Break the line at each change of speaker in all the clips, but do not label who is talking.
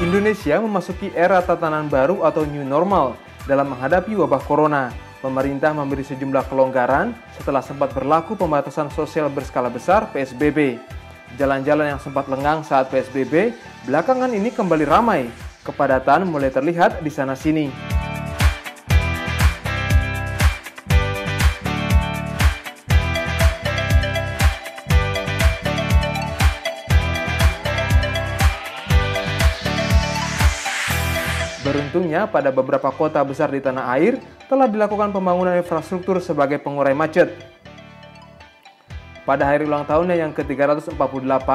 Indonesia memasuki era tatanan baru atau new normal dalam menghadapi wabah corona. Pemerintah memberi sejumlah kelonggaran setelah sempat berlaku pembatasan sosial berskala besar PSBB. Jalan-jalan yang sempat lengang saat PSBB, belakangan ini kembali ramai. Kepadatan mulai terlihat di sana-sini. Beruntungnya, pada beberapa kota besar di tanah air telah dilakukan pembangunan infrastruktur sebagai pengurai macet. Pada hari ulang tahunnya yang ke-348,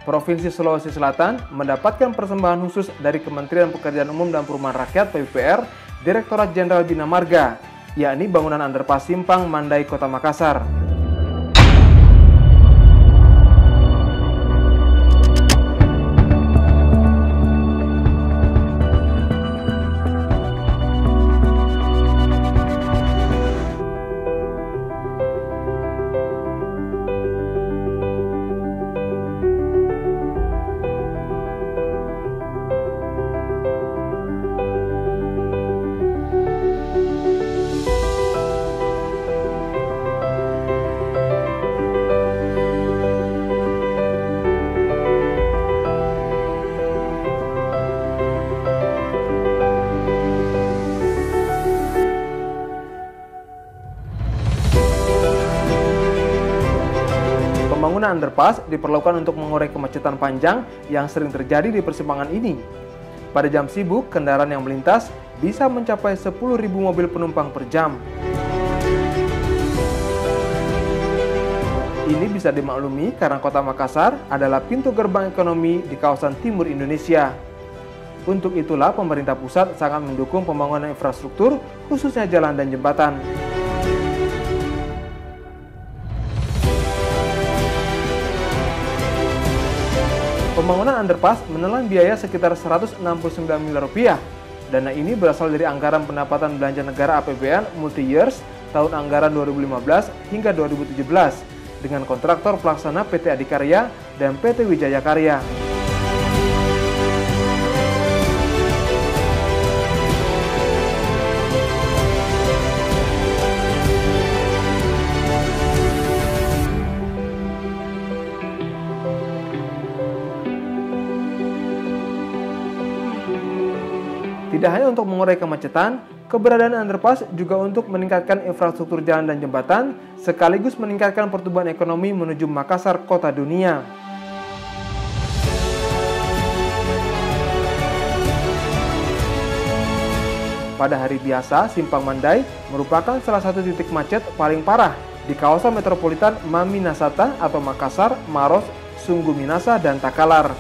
Provinsi Sulawesi Selatan mendapatkan persembahan khusus dari Kementerian Pekerjaan Umum dan Perumahan Rakyat (PUPR), Direktorat Jenderal Bina Marga, yakni bangunan underpass Simpang Mandai, Kota Makassar. Pembangunan underpass diperlukan untuk mengurai kemacetan panjang yang sering terjadi di persimpangan ini. Pada jam sibuk, kendaraan yang melintas bisa mencapai 10.000 mobil penumpang per jam. Ini bisa dimaklumi karena Kota Makassar adalah pintu gerbang ekonomi di kawasan timur Indonesia. Untuk itulah pemerintah pusat sangat mendukung pembangunan infrastruktur, khususnya jalan dan jembatan. Pembangunan underpass menelan biaya sekitar Rp169 miliar. Dana ini berasal dari anggaran pendapatan belanja negara APBN multi-years tahun anggaran 2015 hingga 2017 dengan kontraktor pelaksana PT Adikarya dan PT Wijaya Karya. Tidak hanya untuk mengurai kemacetan, keberadaan underpass juga untuk meningkatkan infrastruktur jalan dan jembatan, sekaligus meningkatkan pertumbuhan ekonomi menuju Makassar, kota dunia. Pada hari biasa, Simpang Mandai merupakan salah satu titik macet paling parah di kawasan metropolitan Maminasata atau Makassar, Maros, Sungguh Minasa, dan Takalar.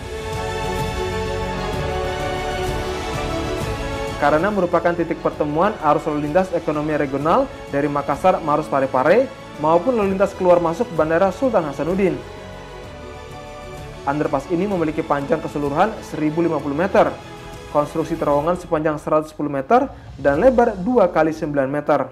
Karena merupakan titik pertemuan arus lalu lintas ekonomi regional dari Makassar, Maros, Parepare maupun lalu lintas keluar masuk Bandara Sultan Hasanuddin. Underpass ini memiliki panjang keseluruhan 1.050 meter, konstruksi terowongan sepanjang 110 meter, dan lebar 2 kali 9 meter.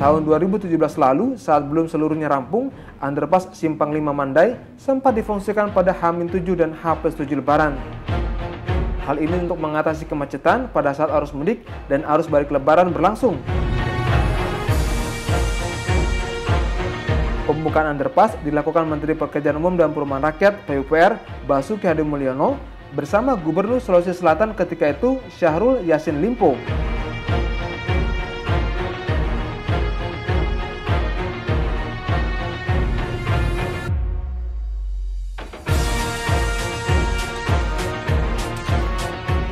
Tahun 2017 lalu, saat belum seluruhnya rampung, underpass Simpang 5 Mandai sempat difungsikan pada H-7 dan H+7 Lebaran. Hal ini untuk mengatasi kemacetan pada saat arus mudik dan arus balik Lebaran berlangsung. Pembukaan underpass dilakukan Menteri Pekerjaan Umum dan Perumahan Rakyat (PUPR) Basuki Hadimulyono bersama Gubernur Sulawesi Selatan ketika itu Syahrul Yassin Limpo.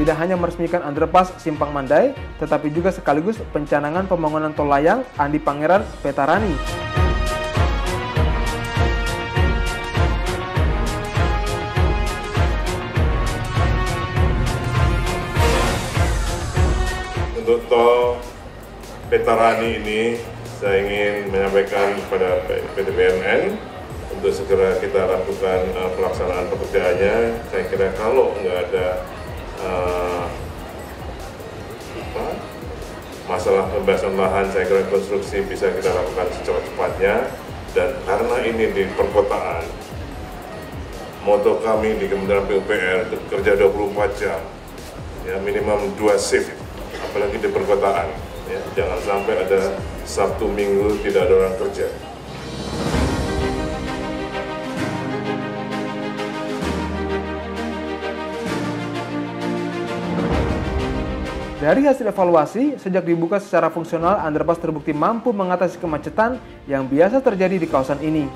Tidak hanya meresmikan underpass Simpang Mandai, tetapi juga sekaligus pencanangan pembangunan tol layang Andi Pangeran Petarani.
Untuk tol Petarani ini, saya ingin menyampaikan kepada PT BNN untuk segera kita lakukan pelaksanaan pekerjaannya. Saya kira kalau nggak ada masalah pembebasan lahan, saya kira konstruksi bisa kita lakukan secepat-cepatnya. Dan karena ini di perkotaan, moto kami di Kementerian PUPR itu kerja 24 jam, ya minimum 2 shift, apalagi di perkotaan. Ya, jangan sampai ada Sabtu Minggu tidak ada orang kerja.
Dari hasil evaluasi, sejak dibuka secara fungsional, underpass terbukti mampu mengatasi kemacetan yang biasa terjadi di kawasan ini.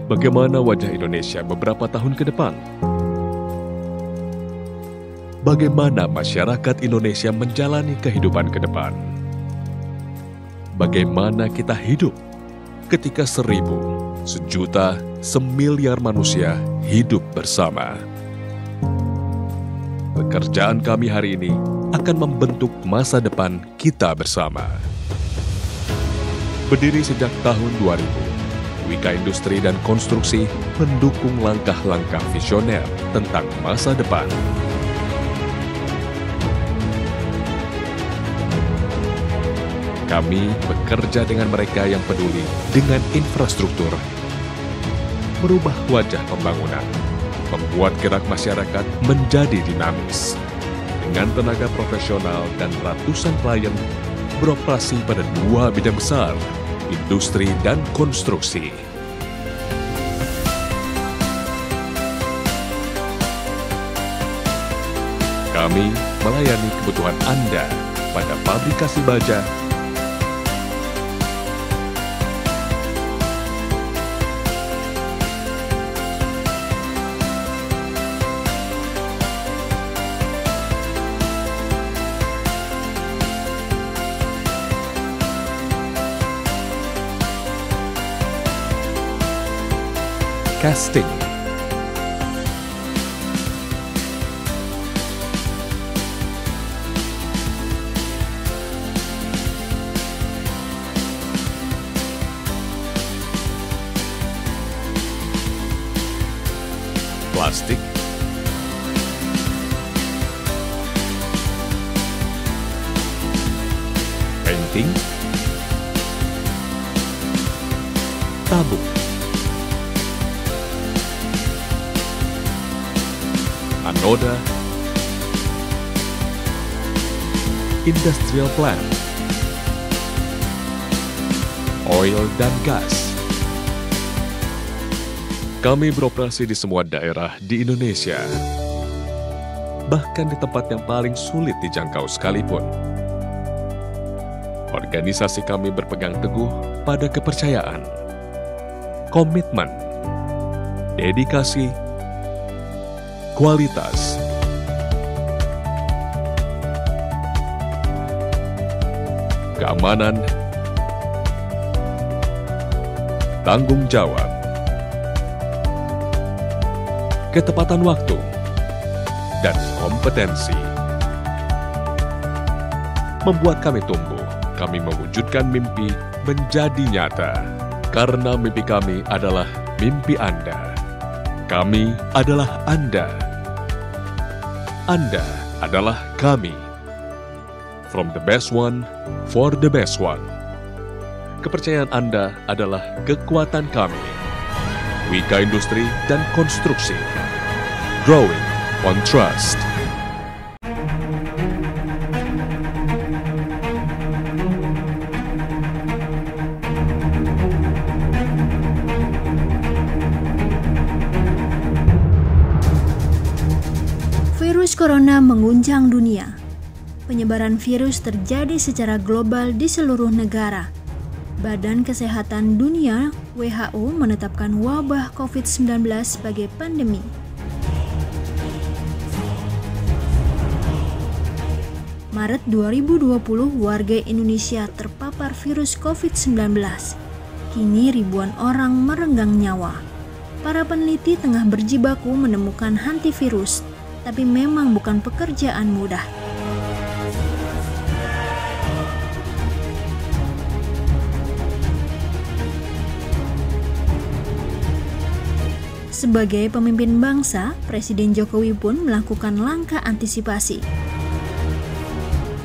Bagaimana wajah Indonesia beberapa tahun ke depan? Bagaimana masyarakat Indonesia menjalani kehidupan ke depan? Bagaimana kita hidup ketika 1.000, 1.000.000, 1.000.000.000 manusia hidup bersama? Pekerjaan kami hari ini akan membentuk masa depan kita bersama. Berdiri sejak tahun 2000, Wika Industri dan Konstruksi mendukung langkah-langkah visioner tentang masa depan. Kami bekerja dengan mereka yang peduli dengan infrastruktur, merubah wajah pembangunan, membuat gerak masyarakat menjadi dinamis. Dengan tenaga profesional dan ratusan klien beroperasi pada 2 bidang besar, industri dan konstruksi. Kami melayani kebutuhan Anda pada fabrikasi baja, casting, plastik, painting, tabung, anoda, industrial plant, oil dan gas. Kami beroperasi di semua daerah di Indonesia, bahkan di tempat yang paling sulit dijangkau sekalipun. Organisasi kami berpegang teguh pada kepercayaan, komitmen, dedikasi, kualitas, keamanan, tanggung jawab, ketepatan waktu, dan kompetensi. Membuat kami tumbuh, kami mewujudkan mimpi menjadi nyata. Karena mimpi kami adalah mimpi Anda. Kami adalah Anda. Anda adalah kami. From the best one, for the best one. Kepercayaan Anda adalah kekuatan kami. Wika Industri dan Konstruksi. Growing on trust.
corona mengguncang dunia. Penyebaran virus terjadi secara global di seluruh negara. Badan Kesehatan Dunia (WHO) menetapkan wabah COVID-19 sebagai pandemi. Maret 2020, warga Indonesia terpapar virus COVID-19. Kini ribuan orang merenggang nyawa. Para peneliti tengah berjibaku menemukan antivirus, tapi memang bukan pekerjaan mudah. Sebagai pemimpin bangsa, Presiden Jokowi pun melakukan langkah antisipasi.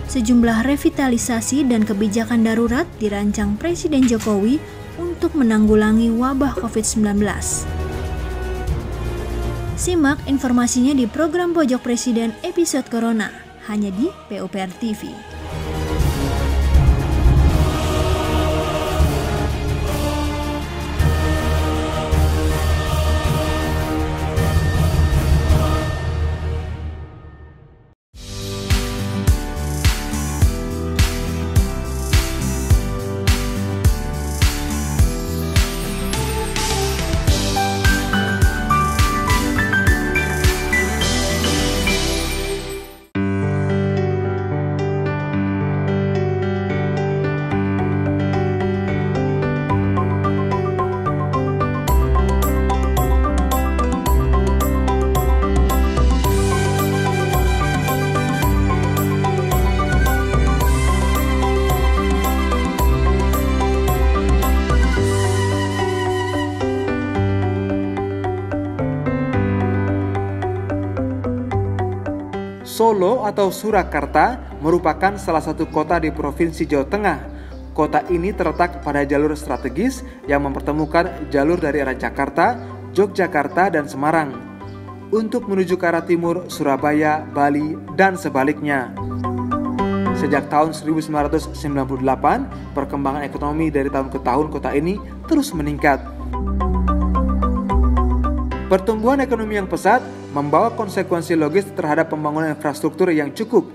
Sejumlah revitalisasi dan kebijakan darurat dirancang Presiden Jokowi untuk menanggulangi wabah COVID-19. Simak informasinya di program Pojok Presiden episode Corona, hanya di PUPR TV.
Solo atau Surakarta merupakan salah satu kota di Provinsi Jawa Tengah. Kota ini terletak pada jalur strategis yang mempertemukan jalur dari arah Jakarta, Yogyakarta, dan Semarang untuk menuju ke arah timur Surabaya, Bali, dan sebaliknya. Sejak tahun 1998, perkembangan ekonomi dari tahun ke tahun kota ini terus meningkat. Pertumbuhan ekonomi yang pesat membawa konsekuensi logis terhadap pembangunan infrastruktur yang cukup.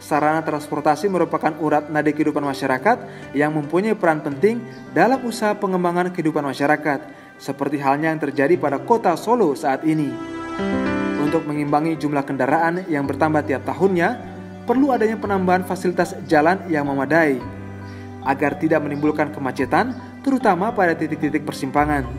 Sarana transportasi merupakan urat nadi kehidupan masyarakat yang mempunyai peran penting dalam usaha pengembangan kehidupan masyarakat, seperti halnya yang terjadi pada kota Solo saat ini. Untuk mengimbangi jumlah kendaraan yang bertambah tiap tahunnya, perlu adanya penambahan fasilitas jalan yang memadai, agar tidak menimbulkan kemacetan, terutama pada titik-titik persimpangan.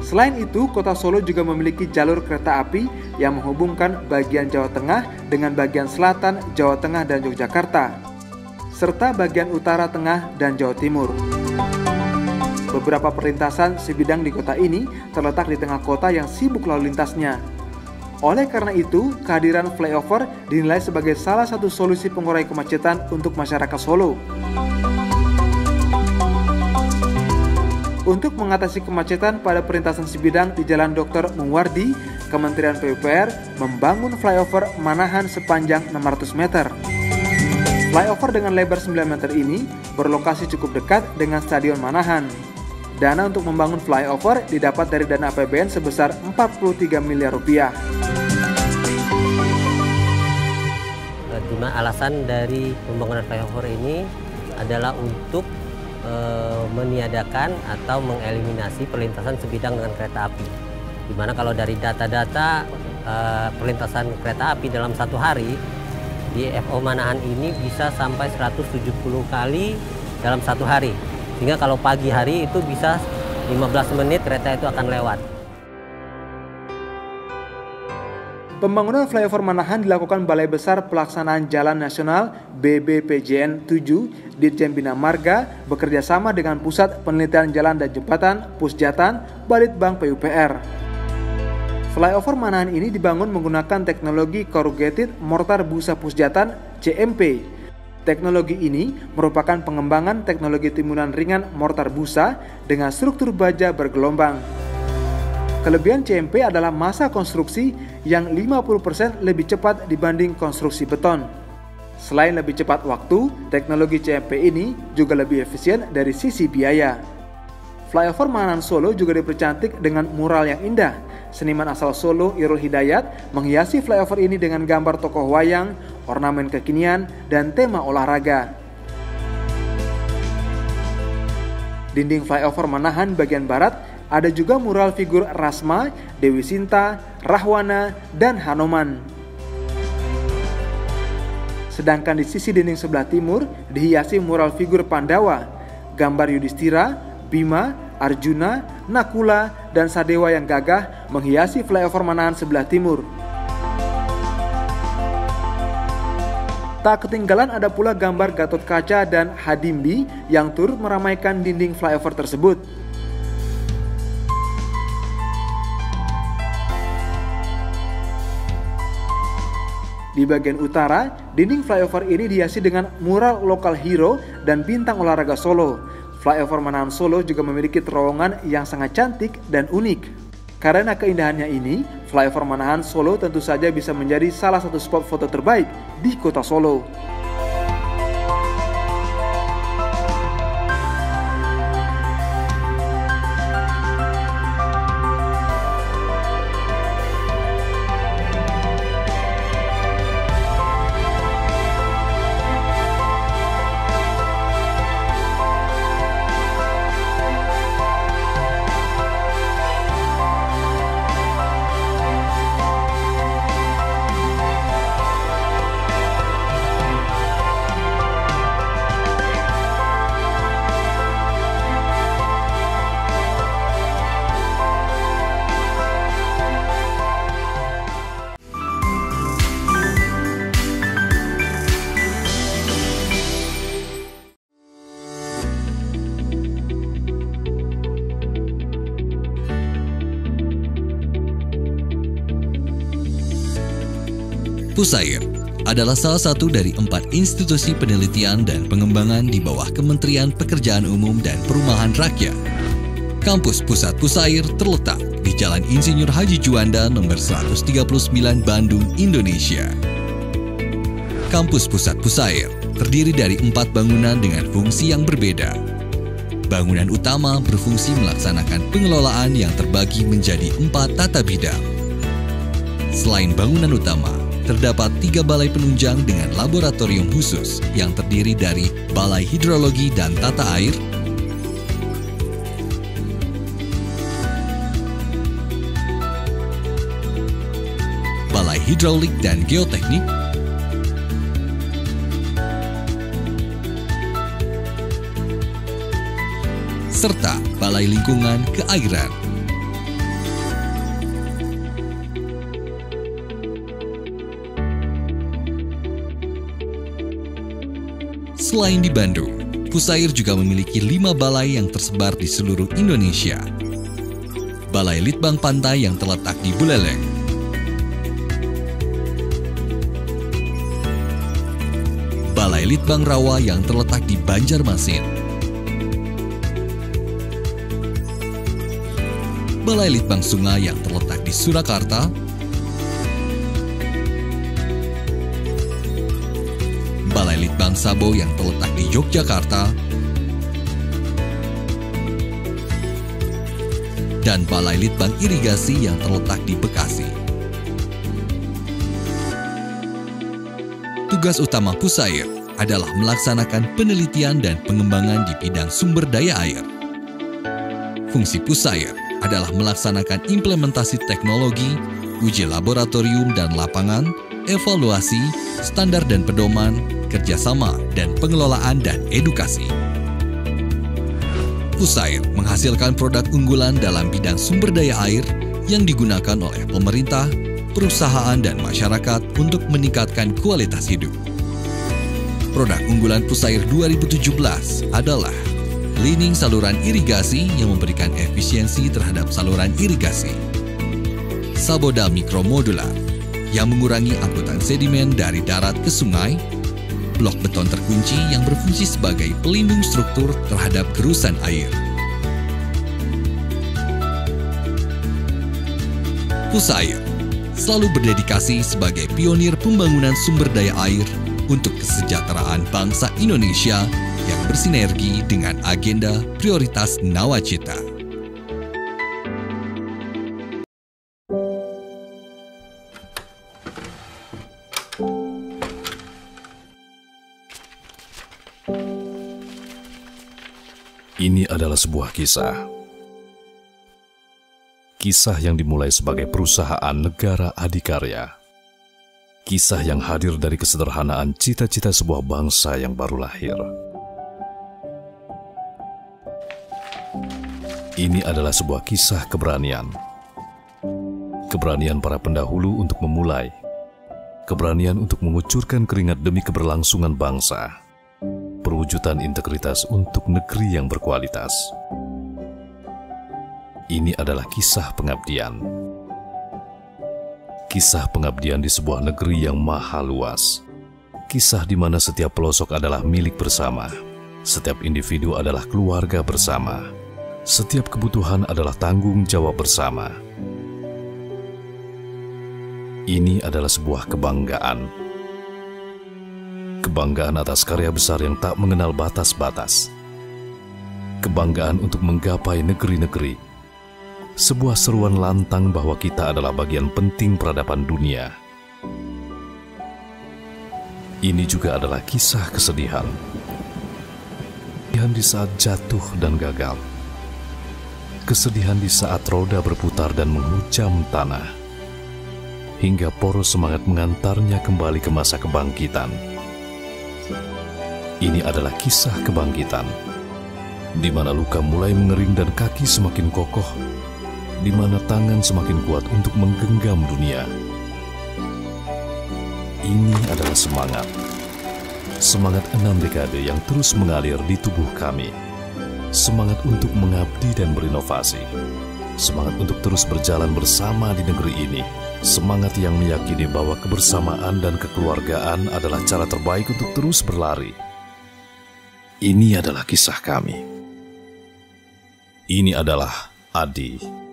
Selain itu, kota Solo juga memiliki jalur kereta api yang menghubungkan bagian Jawa Tengah dengan bagian selatan Jawa Tengah dan Yogyakarta, serta bagian utara tengah dan Jawa Timur. Beberapa perlintasan sebidang di kota ini terletak di tengah kota yang sibuk lalu lintasnya. Oleh karena itu, kehadiran flyover dinilai sebagai salah satu solusi pengurai kemacetan untuk masyarakat Solo. Untuk mengatasi kemacetan pada perlintasan sebidang di Jalan Dr. Muwardi, Kementerian PUPR membangun flyover Manahan sepanjang 600 meter. Flyover dengan lebar 9 meter ini berlokasi cukup dekat dengan Stadion Manahan. Dana untuk membangun flyover didapat dari dana APBN sebesar 43 miliar rupiah.
Alasan dari pembangunan flyover ini adalah untuk meniadakan atau mengeliminasi perlintasan sebidang dengan kereta api. Dimana kalau dari data-data perlintasan kereta api dalam satu hari di FO Manahan ini bisa sampai 170 kali dalam satu hari. Sehingga kalau pagi hari itu bisa 15 menit kereta itu akan lewat.
Pembangunan flyover Manahan dilakukan Balai Besar Pelaksanaan Jalan Nasional BBPJN 7 Ditjen Bina Marga bekerja sama dengan Pusat Penelitian Jalan dan Jembatan Pusjatan Balitbang PUPR. Flyover Manahan ini dibangun menggunakan teknologi Corrugated Mortar Busa Pusjatan CMP. Teknologi ini merupakan pengembangan teknologi timunan ringan mortar busa dengan struktur baja bergelombang. Kelebihan CMP adalah masa konstruksi yang 50% lebih cepat dibanding konstruksi beton. Selain lebih cepat waktu, teknologi CMP ini juga lebih efisien dari sisi biaya. Flyover Manahan Solo juga dipercantik dengan mural yang indah, seniman asal Solo Irul Hidayat menghiasi flyover ini dengan gambar tokoh wayang, ornamen kekinian, dan tema olahraga. Dinding flyover Manahan bagian barat ada juga mural figur Rasma, Dewi Sinta, Rahwana, dan Hanoman. Sedangkan di sisi dinding sebelah timur dihiasi mural figur Pandawa, gambar Yudhistira, Bima, Arjuna, Nakula, dan Sadewa yang gagah menghiasi flyover Manahan sebelah timur. Tak ketinggalan ada pula gambar Gatot Kaca dan Hadimbi yang turut meramaikan dinding flyover tersebut. Di bagian utara, dinding flyover ini dihiasi dengan mural lokal hero dan bintang olahraga Solo. Flyover Manahan Solo juga memiliki terowongan yang sangat cantik dan unik. Karena keindahannya ini, flyover Manahan Solo tentu saja bisa menjadi salah satu spot foto terbaik di kota Solo.
Pusair adalah salah satu dari 4 institusi penelitian dan pengembangan di bawah Kementerian Pekerjaan Umum dan Perumahan Rakyat. Kampus Pusat Pusair terletak di Jalan Insinyur Haji Juanda nomor 139 Bandung, Indonesia. Kampus Pusat Pusair terdiri dari 4 bangunan dengan fungsi yang berbeda. Bangunan utama berfungsi melaksanakan pengelolaan yang terbagi menjadi 4 tata bidang. Selain bangunan utama, terdapat 3 balai penunjang dengan laboratorium khusus yang terdiri dari Balai Hidrologi dan Tata Air, Balai Hidraulik dan Geoteknik, serta Balai Lingkungan Keairan. Selain di Bandung, Pusair juga memiliki 5 balai yang tersebar di seluruh Indonesia. Balai Litbang Pantai yang terletak di Buleleng, Balai Litbang Rawa yang terletak di Banjarmasin, Balai Litbang Sungai yang terletak di Surakarta, Balai Litbang Sabo yang terletak di Yogyakarta, dan Balai Litbang Irigasi yang terletak di Bekasi. Tugas utama Pusair adalah melaksanakan penelitian dan pengembangan di bidang sumber daya air. Fungsi Pusair adalah melaksanakan implementasi teknologi, uji laboratorium dan lapangan, evaluasi, standar dan pedoman, kerjasama dan pengelolaan dan edukasi. Pusair menghasilkan produk unggulan dalam bidang sumber daya air yang digunakan oleh pemerintah, perusahaan dan masyarakat untuk meningkatkan kualitas hidup. Produk unggulan Pusair 2017 adalah cleaning saluran irigasi yang memberikan efisiensi terhadap saluran irigasi, Saboda Mikromodular yang mengurangi angkutan sedimen dari darat ke sungai, blok beton terkunci yang berfungsi sebagai pelindung struktur terhadap gerusan air. Pusair selalu berdedikasi sebagai pionir pembangunan sumber daya air untuk kesejahteraan bangsa Indonesia yang bersinergi dengan agenda prioritas Nawacita.
Ini adalah sebuah kisah. Kisah yang dimulai sebagai perusahaan negara adikarya. Kisah yang hadir dari kesederhanaan cita-cita sebuah bangsa yang baru lahir. Ini adalah sebuah kisah keberanian. Keberanian para pendahulu untuk memulai. Keberanian untuk mengucurkan keringat demi keberlangsungan bangsa. Perwujudan integritas untuk negeri yang berkualitas. Ini adalah kisah pengabdian. Kisah pengabdian di sebuah negeri yang maha luas. Kisah di mana setiap pelosok adalah milik bersama. Setiap individu adalah keluarga bersama. Setiap kebutuhan adalah tanggung jawab bersama. Ini adalah sebuah kebanggaan. Kebanggaan atas karya besar yang tak mengenal batas-batas. Kebanggaan untuk menggapai negeri-negeri. Sebuah seruan lantang bahwa kita adalah bagian penting peradaban dunia. Ini juga adalah kisah kesedihan. Kesedihan di saat jatuh dan gagal. Kesedihan di saat roda berputar dan menghujam tanah. Hingga poros semangat mengantarnya kembali ke masa kebangkitan. Ini adalah kisah kebangkitan, di mana luka mulai mengering dan kaki semakin kokoh, di mana tangan semakin kuat untuk menggenggam dunia. Ini adalah semangat. Semangat 6 dekade yang terus mengalir di tubuh kami. Semangat untuk mengabdi dan berinovasi. Semangat untuk terus berjalan bersama di negeri ini. Semangat yang meyakini bahwa kebersamaan dan kekeluargaan adalah cara terbaik untuk terus berlari. Ini adalah kisah kami. Ini adalah Adi.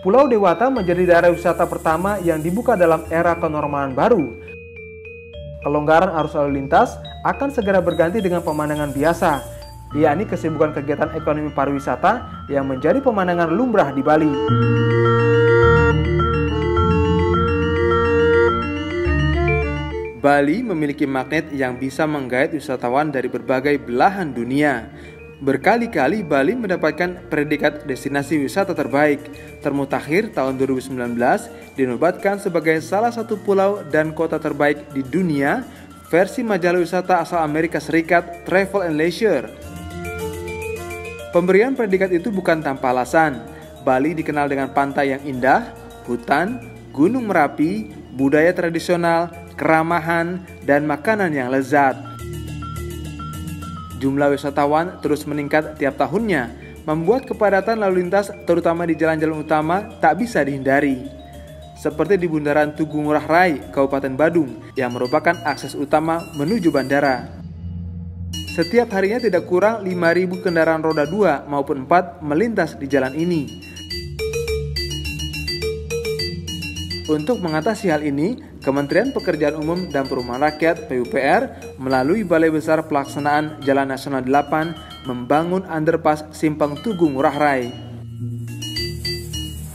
Pulau Dewata menjadi daerah wisata pertama yang dibuka dalam era kenormalan baru. Kelonggaran arus lalu lintas akan segera berganti dengan pemandangan biasa, yakni kesibukan kegiatan ekonomi pariwisata yang menjadi pemandangan lumrah di Bali. Bali memiliki magnet yang bisa menggait wisatawan dari berbagai belahan dunia. Berkali-kali Bali mendapatkan predikat destinasi wisata terbaik. Termutakhir tahun 2019 dinobatkan sebagai salah satu pulau dan kota terbaik di dunia versi majalah wisata asal Amerika Serikat Travel and Leisure. Pemberian predikat itu bukan tanpa alasan. Bali dikenal dengan pantai yang indah, hutan, gunung Merapi, budaya tradisional, keramahan, dan makanan yang lezat. Jumlah wisatawan terus meningkat tiap tahunnya, membuat kepadatan lalu lintas terutama di jalan-jalan utama tak bisa dihindari. Seperti di Bundaran Tugu Ngurah Rai, Kabupaten Badung, yang merupakan akses utama menuju bandara. Setiap harinya tidak kurang 5.000 kendaraan roda 2 maupun 4 melintas di jalan ini. Untuk mengatasi hal ini, Kementerian Pekerjaan Umum dan Perumahan Rakyat (PUPR) melalui Balai Besar Pelaksanaan Jalan Nasional 8 membangun underpass Simpang Tugu Ngurah Rai.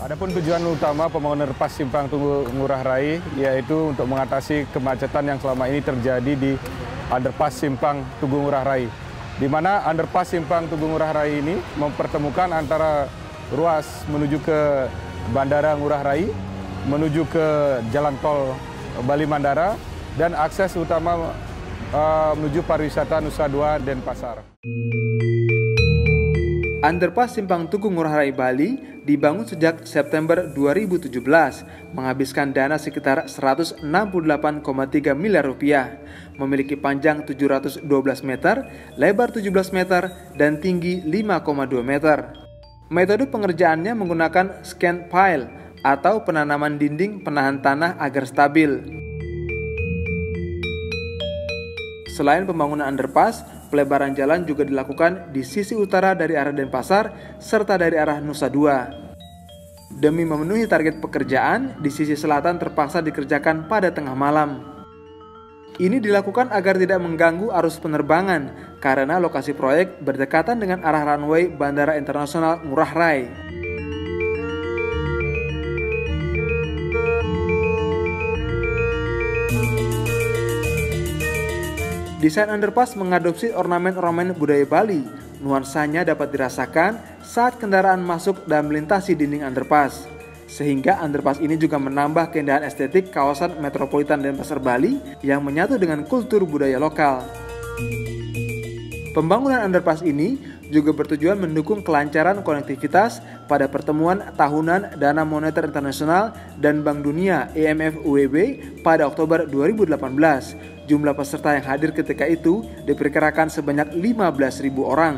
Adapun tujuan utama pembangunan underpass Simpang Tugu Ngurah Rai yaitu untuk mengatasi kemacetan yang selama ini terjadi di underpass Simpang Tugu Ngurah Rai, di mana underpass Simpang Tugu Ngurah Rai ini mempertemukan antara ruas menuju ke Bandara Ngurah Rai, menuju ke Jalan Tol Bali Mandara, dan akses utama menuju pariwisata Nusa Dua Denpasar.
Underpass Simpang Tugu Ngurah Rai Bali dibangun sejak September 2017, menghabiskan dana sekitar 168,3 miliar rupiah, memiliki panjang 712 meter, lebar 17 meter, dan tinggi 5,2 meter. Metode pengerjaannya menggunakan scan pile atau penanaman dinding penahan tanah agar stabil. Selain pembangunan underpass, pelebaran jalan juga dilakukan di sisi utara dari arah Denpasar serta dari arah Nusa Dua. Demi memenuhi target pekerjaan, di sisi selatan terpaksa dikerjakan pada tengah malam. Ini dilakukan agar tidak mengganggu arus penerbangan karena lokasi proyek berdekatan dengan arah runway Bandara Internasional Ngurah Rai. Desain underpass mengadopsi ornamen-ornamen budaya Bali. Nuansanya dapat dirasakan saat kendaraan masuk dan melintasi dinding underpass. Sehingga underpass ini juga menambah keindahan estetik kawasan metropolitan Denpasar Bali yang menyatu dengan kultur budaya lokal. Pembangunan underpass ini juga bertujuan mendukung kelancaran konektivitas pada pertemuan tahunan Dana Moneter Internasional dan Bank Dunia IMF-UWB pada Oktober 2018. Jumlah peserta yang hadir ketika itu diperkirakan sebanyak 15.000 orang.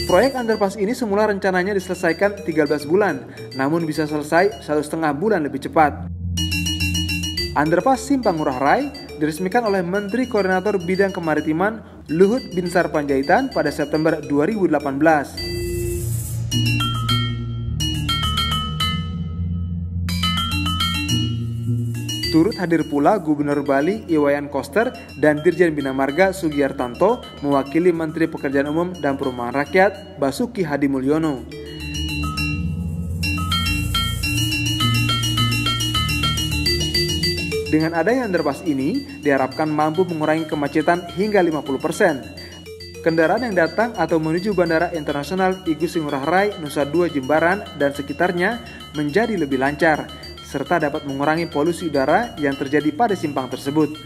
Proyek underpass ini semula rencananya diselesaikan 13 bulan, namun bisa selesai 1,5 bulan lebih cepat. Underpass Simpang Ngurah Rai diresmikan oleh Menteri Koordinator Bidang Kemaritiman Luhut Binsar Panjaitan pada September 2018. Turut hadir pula Gubernur Bali Iwayan Koster dan Dirjen Bina Marga Sugiartanto mewakili Menteri Pekerjaan Umum dan Perumahan Rakyat Basuki Hadimulyono. Dengan adanya underpass ini, diharapkan mampu mengurangi kemacetan hingga 50%. Kendaraan yang datang atau menuju Bandara Internasional I Gusti Ngurah Rai, Nusa Dua, Jimbaran, dan sekitarnya menjadi lebih lancar, serta dapat mengurangi polusi udara yang terjadi pada simpang tersebut.